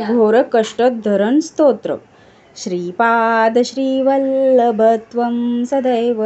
घोरकष्टोद्धरण स्तोत्र. श्रीपाद श्रीवल्लभत्वं सदैव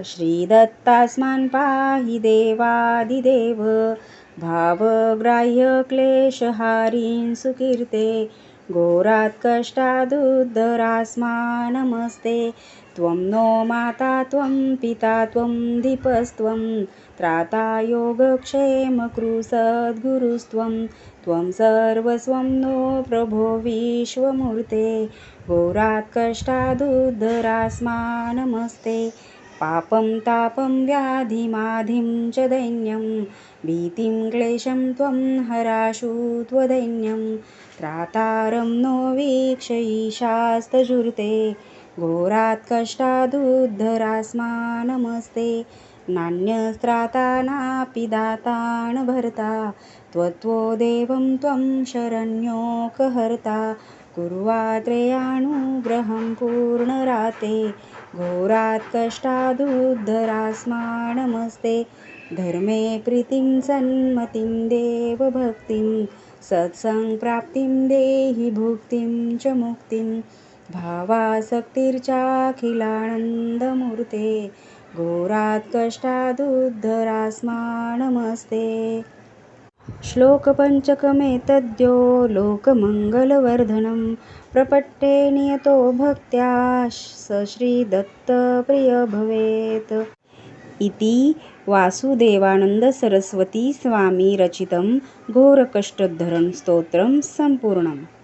श्रीदत्तास्मान् पाहि देवादिदेव. भावग्राह्य क्लेशहारीं सुकीर्ते घोरात् कष्टादुद्धरास्मा नमस्ते. त्वं नो माता त्वं पिता त्वं दीपस्त्वं त्राता योगक्षेमकृ सद्गुरुस्त्वं. त्वं सर्वस्वं नो प्रभो विश्वमूर्ते घोरात् कष्टादुद्धरास्मा नमस्ते. पापं तापं व्याधिमाधिं च दैन्यं भीतिं क्लेशं त्वं हराशु त्वदैन्यं. त्रातारं नो वीक्ष ईशास्तजुर्ते घोरात् कष्टादुद्धरास्मा नमस्ते. नान्यस्त्राता नापि दाता न भर्ता त्वत्वदेवं त्वं शरण्योकहर्ता. कुर्वात्रेयानुग्रहं पूर्णराते घोरात् कष्टादुद्धरास्मा नमस्ते. धर्मे प्रीतिं सन्मतिं देवभक्तिं सत्संप्राप्तिं देहि भुक्तिं च मुक्तिं. भावासक्तिर्चाखिलानन्दमूर्ते घोरात् कष्टादुद्धरास्मा नमस्ते. श्लोकपञ्चकमेतद्यो लोकमङ्गलवर्धनं प्रपट्टे नियतो भक्त्या स श्रीदत्तप्रिय भवेत्. इति वासुदेवानंद सरस्वती स्वामी रचितं घोरकष्टोद्धरण स्तोत्रं संपूर्णम्.